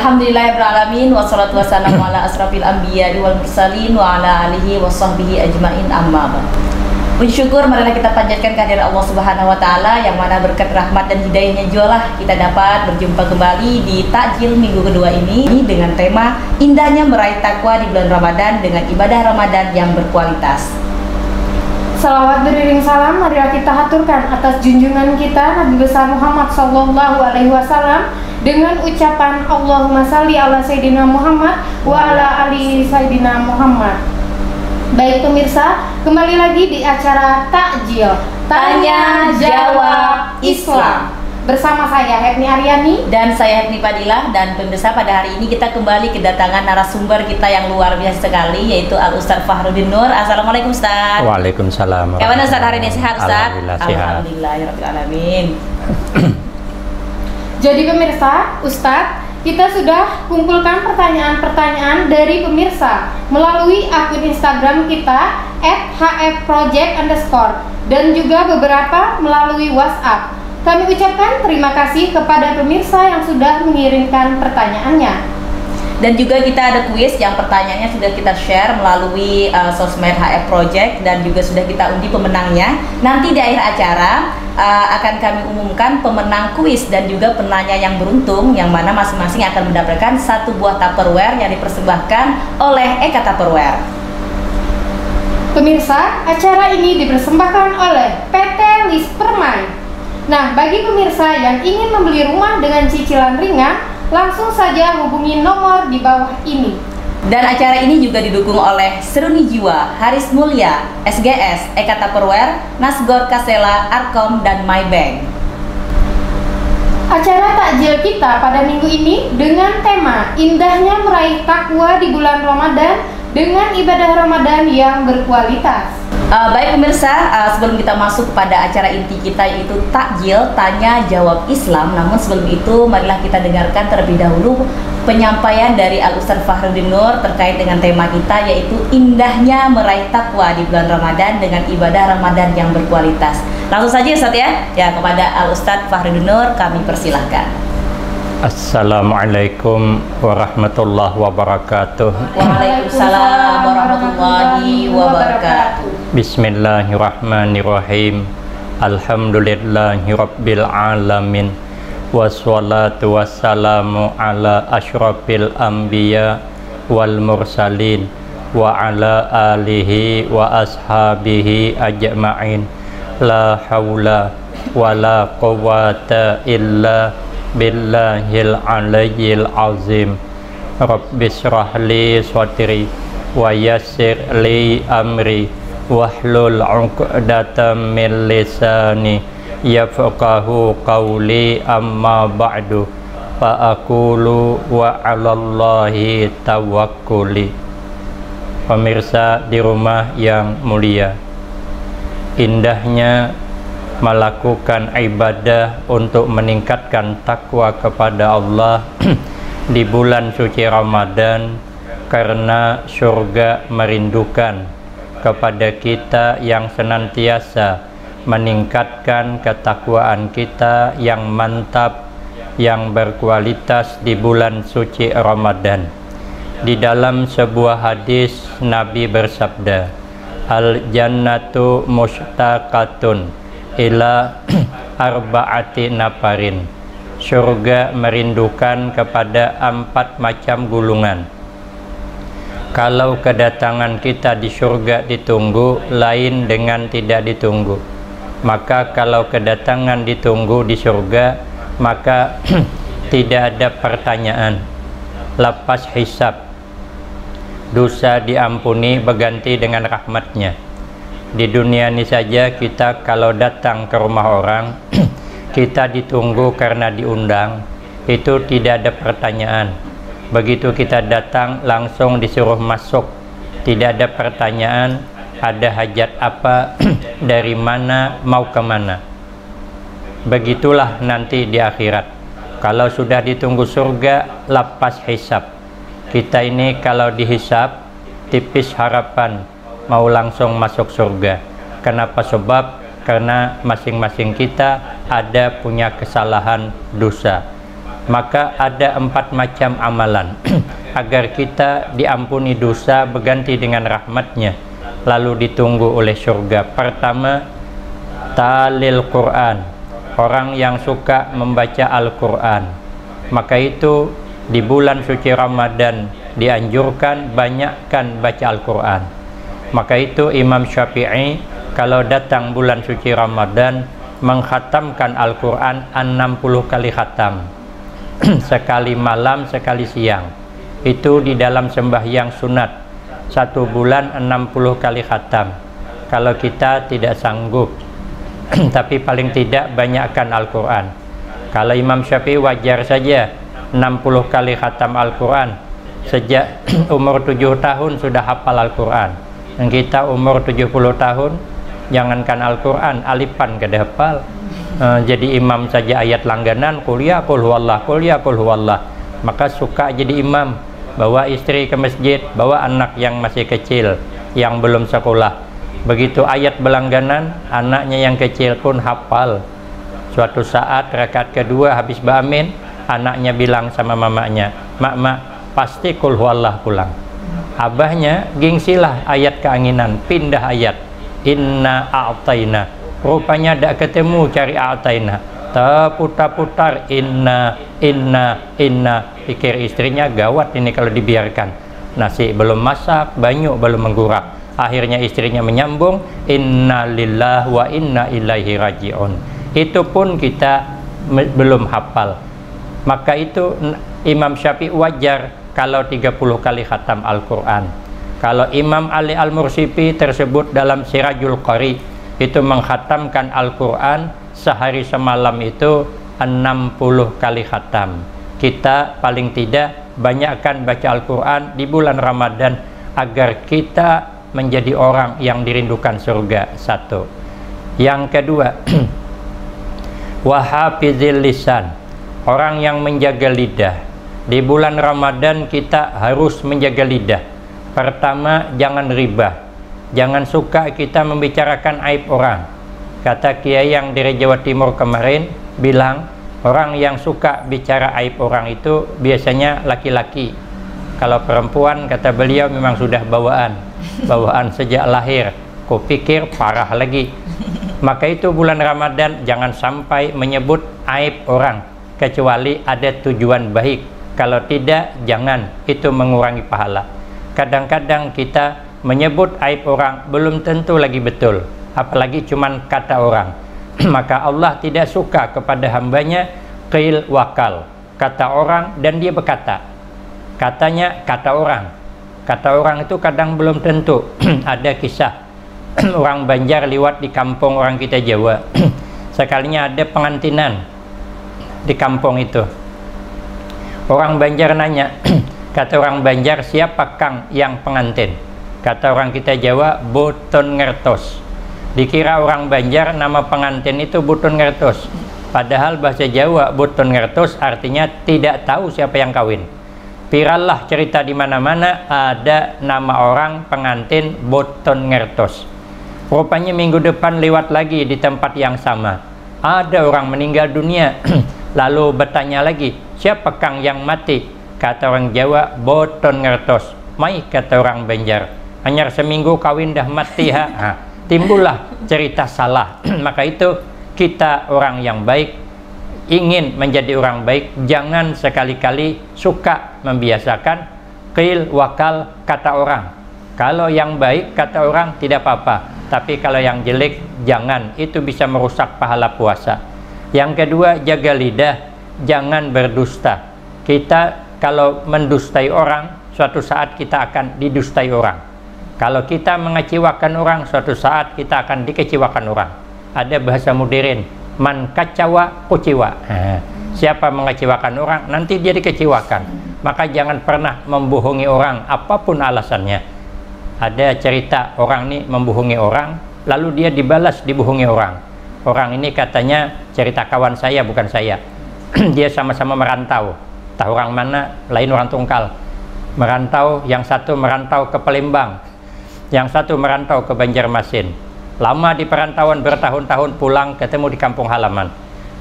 Alhamdulillahirrahmanirrahim. Wassalatu wassalamu ala asrafil anbiya wal mursalin wa ala alihi wa sahbihi ajmain, amma ba'd. Puji syukur marilah kita panjatkan kehadirat Allah Subhanahu wa taala yang mana berkat rahmat dan hidayahnya jualah kita dapat berjumpa kembali di takjil minggu kedua ini dengan tema indahnya meraih takwa di bulan Ramadan dengan ibadah Ramadan yang berkualitas. Salawat beriring salam marilah kita haturkan atas junjungan kita Nabi besar Muhammad sallallahu alaihi wasallam dengan ucapan Allahumma salli ala Sayyidina Muhammad wa ala ali Sayyidina Muhammad. Baik pemirsa, kembali lagi di acara Takjil Tanya Jawab Islam bersama saya Hetni Aryani dan saya Hetni Fadilah. Dan pemirsa, pada hari ini kita kembali kedatangan narasumber kita yang luar biasa sekali, yaitu Al Ustaz Fahrudin Nur. Assalamualaikum Ustaz. Waalaikumsalam. Bagaimana Ustaz hari ini, sehat Ustaz? Alhamdulillah sehat. Alhamdulillahirrahmanirrahim. Jadi pemirsa, Ustadz, kita sudah kumpulkan pertanyaan-pertanyaan dari pemirsa melalui akun Instagram kita @hfproject_ dan juga beberapa melalui WhatsApp. Kami ucapkan terima kasih kepada pemirsa yang sudah mengirimkan pertanyaannya. Dan juga kita ada kuis yang pertanyaannya sudah kita share melalui sosmed HF Project dan juga sudah kita undi pemenangnya. Nanti di akhir acara akan kami umumkan pemenang kuis dan juga penanya yang beruntung, yang mana masing-masing akan mendapatkan satu buah Tupperware yang dipersembahkan oleh Eka Tupperware. Pemirsa, acara ini dipersembahkan oleh PT Lis Permai. Nah, bagi pemirsa yang ingin membeli rumah dengan cicilan ringan, langsung saja hubungi nomor di bawah ini. Dan acara ini juga didukung oleh Seruni Jiwa, Haris Mulya, SGS, Eka Tupperware, Nasgor Kasela, Arkom, dan Mybank. Acara takjil kita pada minggu ini dengan tema indahnya meraih takwa di bulan Ramadan dengan ibadah Ramadan yang berkualitas. Baik pemirsa, sebelum kita masuk pada acara inti kita, yaitu takjil tanya jawab Islam, namun sebelum itu marilah kita dengarkan terlebih dahulu penyampaian dari Al Ustaz Fahrudin Nur terkait dengan tema kita, yaitu indahnya meraih takwa di bulan Ramadan dengan ibadah Ramadan yang berkualitas. Langsung saja Ustaz ya, kepada Al Ustaz Fahrudin Nur kami persilahkan. Assalamualaikum warahmatullahi wabarakatuh. Waalaikumsalam warahmatullahi wabarakatuh. Bismillahirrahmanirrahim. Alhamdulillahi rabbil alamin. Wassalatu wassalamu ala asyrafil anbiya wal mursalin wa ala alihi wa ashabihi ajma'in. La hawla wa la quwwata illa billahil aliyyil azim. Rabbi shrah li sadri wa yassir li amri wahlul 'uqdatam min lisani yafqahu qawli, amma ba'du fa aqulu wa 'alallahi tawakkuli. Pemirsa di rumah yang mulia, indahnya melakukan ibadah untuk meningkatkan takwa kepada Allah di bulan suci Ramadan, karena surga merindukan kepada kita yang senantiasa meningkatkan ketakwaan kita yang mantap, yang berkualitas di bulan suci Ramadan. Di dalam sebuah hadis Nabi bersabda, al-jannatu mushtaqatun ila arba'ati nafarin. Surga merindukan kepada 4 macam gulungan. Kalau kedatangan kita di surga ditunggu, lain dengan tidak ditunggu. Maka kalau kedatangan ditunggu di surga, maka tidak ada pertanyaan, lepas hisab, dosa diampuni berganti dengan rahmatnya. Di dunia ini saja kita kalau datang ke rumah orang kita ditunggu karena diundang, itu tidak ada pertanyaan. Begitu kita datang langsung disuruh masuk, tidak ada pertanyaan ada hajat apa, dari mana, mau kemana. Begitulah nanti di akhirat. Kalau sudah ditunggu surga, lepas hisab. Kita ini kalau dihisab tipis harapan mau langsung masuk surga. Kenapa? Sebab karena masing-masing kita ada punya kesalahan dosa. maka ada 4 macam amalan agar kita diampuni dosa berganti dengan rahmatnya lalu ditunggu oleh surga. Pertama, talil Quran, orang yang suka membaca Al-Quran. Maka itu di bulan suci Ramadan dianjurkan banyakkan baca Al-Quran. Maka itu Imam Syafi'i kalau datang bulan suci Ramadan mengkhatamkan Al-Quran 60 kali khatam, sekali malam sekali siang. Itu di dalam sembahyang sunat 1 bulan 60 kali khatam. Kalau kita tidak sanggup tapi paling tidak banyakkan Al-Quran. Kalau Imam Syafi'i wajar saja 60 kali khatam Al-Quran. Sejak umur 7 tahun sudah hafal Al-Quran. Dan kita umur 70 tahun, jangankan Al-Quran, alifan kada hafal. Jadi imam saja ayat langganan, kuliah kul huwallah, kuliah kul huwallah. Maka suka jadi imam, bawa istri ke masjid, bawa anak yang masih kecil, yang belum sekolah. Begitu ayat berlangganan, anaknya yang kecil pun hafal. Suatu saat rakaat kedua habis ba'amin, anaknya bilang sama mamanya, mak, pasti kul huwallah pulang. Abahnya gengsilah ayat keanginan, pindah ayat, inna a'taina. Rupanya tidak ketemu cari a'taina, terputar-putar inna. Pikir istrinya gawat ini kalau dibiarkan, nasi belum masak, banyu belum menggurak. Akhirnya istrinya menyambung inna lillahi wa inna ilaihi raji'un. Itu pun kita belum hafal. Maka itu Imam Syafi'i wajar kalau 30 kali khatam Al-Quran. Kalau Imam Ali Al-Mursifi tersebut dalam Sirajul Qari, itu mengkhatamkan Al-Quran sehari semalam itu 60 kali khatam. Kita paling tidak banyakkan baca Al-Quran di bulan Ramadan agar kita menjadi orang yang dirindukan surga. Satu. Yang kedua, wahafizil lisan, orang yang menjaga lidah. Di bulan Ramadan kita harus menjaga lidah. Pertama, jangan ribah, jangan suka kita membicarakan aib orang. Kata kiai yang dari Jawa Timur kemarin bilang, orang yang suka bicara aib orang itu biasanya laki-laki. Kalau perempuan, kata beliau, memang sudah bawaan sejak lahir. Kupikir parah lagi. Maka itu bulan Ramadan jangan sampai menyebut aib orang kecuali ada tujuan baik. Kalau tidak, jangan, itu mengurangi pahala. Kadang-kadang kita menyebut aib orang belum tentu lagi betul, apalagi cuman kata orang. Maka Allah tidak suka kepada hambanya qil wakal, kata orang dan dia berkata. Katanya kata orang itu kadang belum tentu. Ada kisah orang Banjar liwat di kampung orang kita Jawa. Sekalinya ada pengantinan di kampung itu. Orang Banjar nanya, kata orang Banjar, siapa Kang yang pengantin? Kata orang kita Jawa, boton ngertos. Dikira orang Banjar nama pengantin itu boton ngertos. Padahal bahasa Jawa boton ngertos artinya tidak tahu siapa yang kawin. Virallah cerita di mana-mana ada nama orang pengantin boton ngertos. Rupanya minggu depan lewat lagi di tempat yang sama. Ada orang meninggal dunia. Lalu bertanya lagi, siapa Kang yang mati? Kata orang Jawa, boton ngertos. Mai, kata orang Banjar, hanya seminggu kawin dah mati ha. Timbullah cerita salah. Maka itu kita orang yang baik, ingin menjadi orang baik, jangan sekali-kali suka membiasakan qil wakal, kata orang. Kalau yang baik kata orang tidak apa-apa, tapi kalau yang jelek jangan, itu bisa merusak pahala puasa. Yang kedua, jaga lidah, jangan berdusta. Kita kalau mendustai orang, suatu saat kita akan didustai orang. Kalau kita mengecewakan orang, suatu saat kita akan dikecewakan orang. Ada bahasa modern, man kacawa kuciwa. Siapa mengecewakan orang, nanti dia dikecewakan. Maka jangan pernah membohongi orang, apapun alasannya. Ada cerita orang ini membohongi orang, lalu dia dibalas dibohongi orang. Orang ini katanya cerita kawan saya, bukan saya. Dia sama-sama merantau. Tahu orang mana? Lain orang Tungkal. Merantau, yang satu merantau ke Palembang, yang satu merantau ke Banjarmasin. Lama di perantauan bertahun-tahun, pulang ketemu di kampung halaman.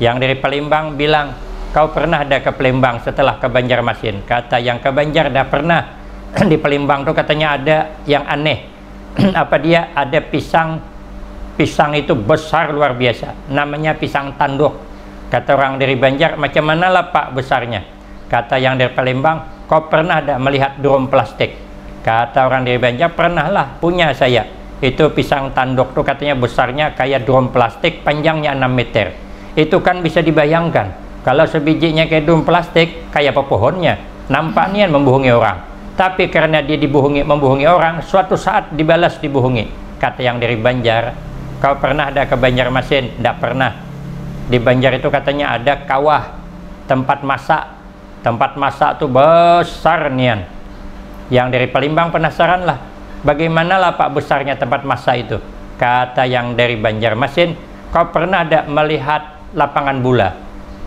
Yang dari Palembang bilang, kau pernah ada ke Palembang setelah ke Banjarmasin? Kata yang ke Banjar dah pernah. Di Palembang tuh katanya ada yang aneh. Apa dia? Ada pisang itu besar luar biasa, namanya pisang tanduk. Kata orang dari Banjar, macam mana lah Pak besarnya? Kata yang dari Palembang, kau pernah ada melihat drum plastik? Kata orang dari Banjar, pernah lah, punya saya. Itu pisang tanduk tuh katanya besarnya kayak drum plastik, panjangnya 6 meter. Itu kan bisa dibayangkan, kalau sebijinya kayak drum plastik, kayak apa pohonnya, nampaknya membohongi orang. Tapi karena dia membohongi orang, suatu saat dibalas dibohongi. Kata yang dari Banjar, kau pernah ada ke Banjarmasin? Tidak pernah. Di Banjar itu katanya ada kawah, tempat masak tuh besar nian. Yang dari Palembang penasaran lah, bagaimana lah Pak besarnya tempat masak itu? Kata yang dari Banjarmasin, kau pernah ada melihat lapangan bola?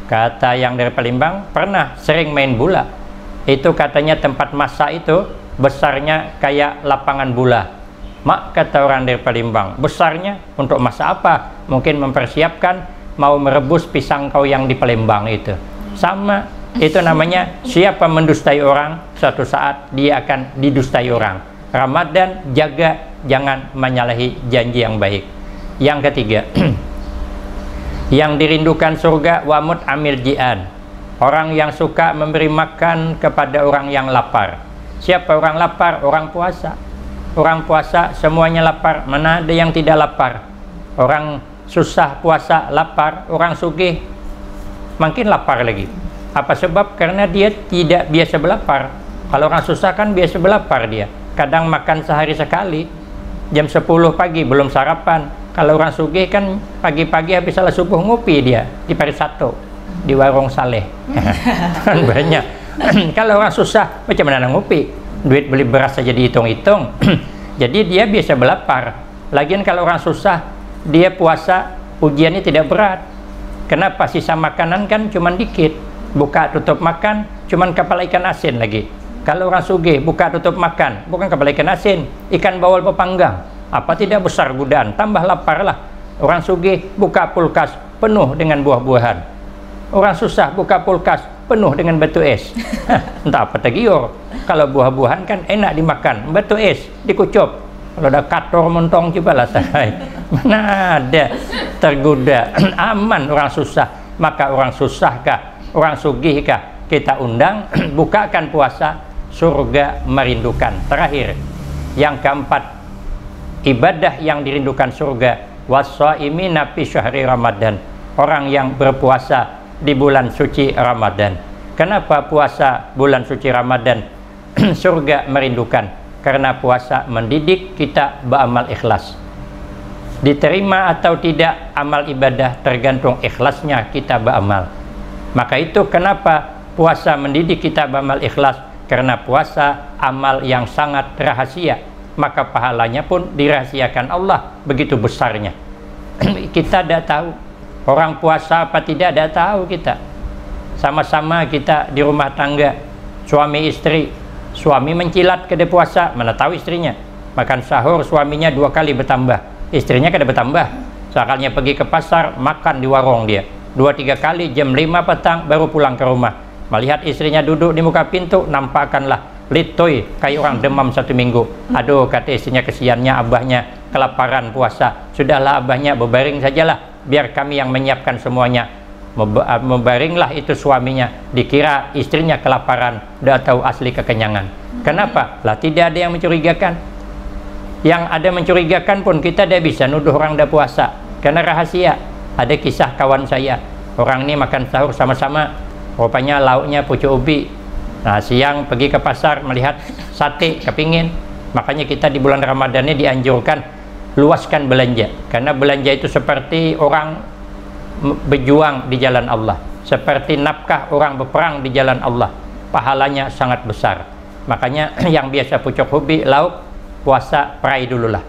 Kata yang dari Palembang, pernah, sering main bola. Itu katanya tempat masak itu besarnya kayak lapangan bola. Mak, kata orang dari Palembang, besarnya untuk masak apa? Mungkin mempersiapkan mau merebus pisang kau yang di Palembang itu. Sama, itu namanya siapa mendustai orang, suatu saat dia akan didustai orang. Ramadan, jaga jangan menyalahi janji yang baik. Yang ketiga, yang dirindukan surga, wamut amil ji'an, orang yang suka memberi makan kepada orang yang lapar. Siapa orang lapar? Orang puasa. Orang puasa semuanya lapar, mana ada yang tidak lapar? Orang susah puasa lapar, orang sugih makin lapar lagi. Apa sebab? Karena dia tidak biasa berlapar. Kalau orang susah kan biasa berlapar dia. Kadang makan sehari sekali, jam 10 pagi belum sarapan. Kalau orang sugih kan pagi-pagi habis salat subuh ngopi dia di Paris 1, di warung Saleh. Kan banyak. Kalau orang susah macam mana ngopi? Duit beli beras saja dihitung-hitung. Jadi dia biasa berlapar. Lagian kalau orang susah, dia puasa, ujiannya tidak berat. Kenapa? Sisa makanan kan cuman dikit, buka tutup makan cuman kepala ikan asin lagi. Kalau orang sugih buka tutup makan bukan kepala ikan asin, ikan bawal pepanggang. Apa tidak besar godaan, tambah lapar lah. Orang sugih buka kulkas penuh dengan buah-buahan, orang susah buka kulkas penuh dengan batu es. Entah apa tergiur. Kalau buah-buahan kan enak dimakan, batu es dikucup. Kalau ada kator montong coba lah saya. Mana ada tergoda. Aman orang susah. Maka orang susah kah, orang sugih kah, kita undang bukakan puasa, surga merindukan. Terakhir, yang keempat, ibadah yang dirindukan surga, wassaimina fi syahri Ramadan, orang yang berpuasa di bulan suci Ramadan. Kenapa puasa bulan suci Ramadan surga merindukan? Karena puasa mendidik kita beramal ikhlas. Diterima atau tidak amal ibadah tergantung ikhlasnya kita beramal. Maka itu kenapa puasa mendidik kita beramal ikhlas, karena puasa amal yang sangat rahasia, maka pahalanya pun dirahasiakan Allah begitu besarnya. Kita tidak tahu orang puasa apa tidak tahu kita. Sama-sama kita di rumah tangga, suami istri, suami mencilat kada puasa, mana tahu istrinya. Makan sahur suaminya 2 kali bertambah, istrinya kada bertambah. Seakalnya pergi ke pasar, makan di warung dia 2-3 kali, jam 5 petang baru pulang ke rumah. Melihat istrinya duduk di muka pintu, nampakkanlah litoy kayak orang demam 1 minggu. Aduh, kata istrinya, kesiannya abahnya kelaparan puasa. Sudahlah abahnya, berbaring sajalah, biar kami yang menyiapkan semuanya. Membaringlah itu suaminya, dikira istrinya kelaparan, udah tahu asli kekenyangan. Kenapa? Lah tidak ada yang mencurigakan. Yang ada mencurigakan pun kita tidak bisa nuduh orang dah puasa, karena rahasia. Ada kisah kawan saya, orang ini makan sahur sama-sama, rupanya lauknya pucuk ubi. Nah, siang pergi ke pasar melihat sate, kepingin. Makanya kita di bulan Ramadan ini dianjurkan luaskan belanja, karena belanja itu seperti orang berjuang di jalan Allah, seperti nafkah orang berperang di jalan Allah, pahalanya sangat besar. Makanya yang biasa pucuk ubi lauk, puasa perai dululah.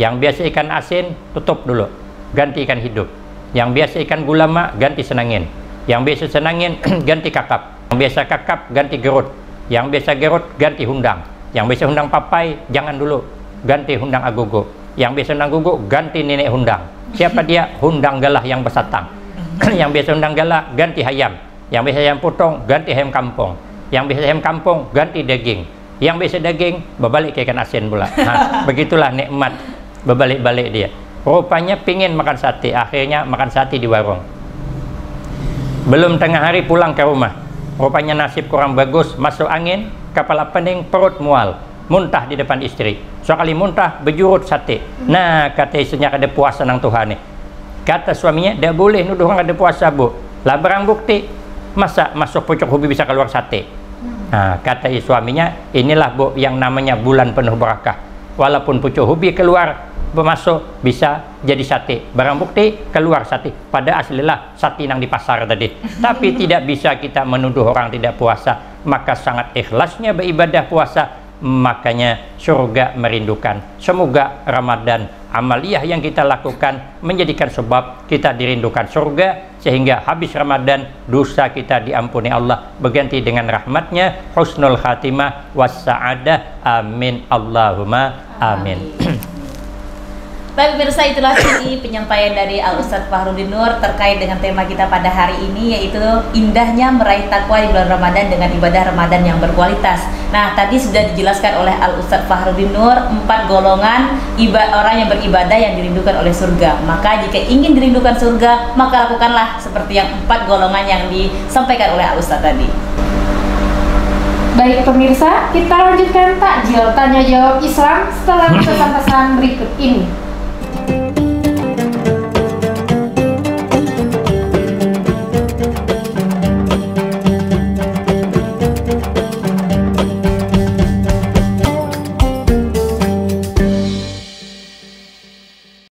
Yang biasa ikan asin tutup dulu, ganti ikan hidup. Yang biasa ikan gulama ganti senangin. Yang biasa senangin ganti kakap. Yang biasa kakap ganti gerut. Yang biasa gerut ganti hundang. Yang biasa hundang papai jangan dulu, ganti hundang agogo. Yang biasa hundang agogo ganti nenek hundang. Siapa dia? Hundang galah yang bersatang. Yang biasa hundang galah ganti hayam. Yang bisa ayam potong, ganti ayam kampung. Yang bisa ayam kampung, ganti daging. Yang bisa daging, berbalik ke ikan asin pula. Nah, begitulah nikmat berbalik-balik dia. Rupanya pingin makan sate, akhirnya makan sate di warung. Belum tengah hari pulang ke rumah, rupanya nasib kurang bagus, masuk angin, kepala pening, perut mual, muntah di depan istri. Sekali muntah, berjurut sate. Nah, kata istrinya, ada puasa nang Tuhan nih. Kata suaminya, tidak boleh nuduh orang ada puasa, Bu. Lah barang bukti, masa masuk pucuk ubi bisa keluar sate? Nah, kata suaminya, inilah Bu yang namanya bulan penuh berkah. Walaupun pucuk ubi keluar, masuk bisa jadi sate. Barang bukti keluar sate. Pada aslilah sate yang di pasar tadi. Tapi tidak bisa kita menuduh orang tidak puasa. Maka sangat ikhlasnya beribadah puasa. Makanya surga merindukan. Semoga Ramadan amaliyah yang kita lakukan menjadikan sebab kita dirindukan surga, sehingga habis Ramadan dosa kita diampuni Allah, berganti dengan rahmatnya, husnul khatimah wassa'adah. Amin Allahumma amin. Baik pemirsa, itulah tadi penyampaian dari Al-Ustadz Fahrudin Nur terkait dengan tema kita pada hari ini, yaitu indahnya meraih takwa di bulan Ramadan dengan ibadah Ramadan yang berkualitas. Nah, tadi sudah dijelaskan oleh Al-Ustadz Fahrudin Nur 4 golongan orang yang beribadah yang dirindukan oleh surga. Maka jika ingin dirindukan surga, maka lakukanlah seperti yang 4 golongan yang disampaikan oleh Al-Ustadz tadi. Baik pemirsa, kita lanjutkan takjil tanya jawab Islam setelah pesan-pesan berikut ini.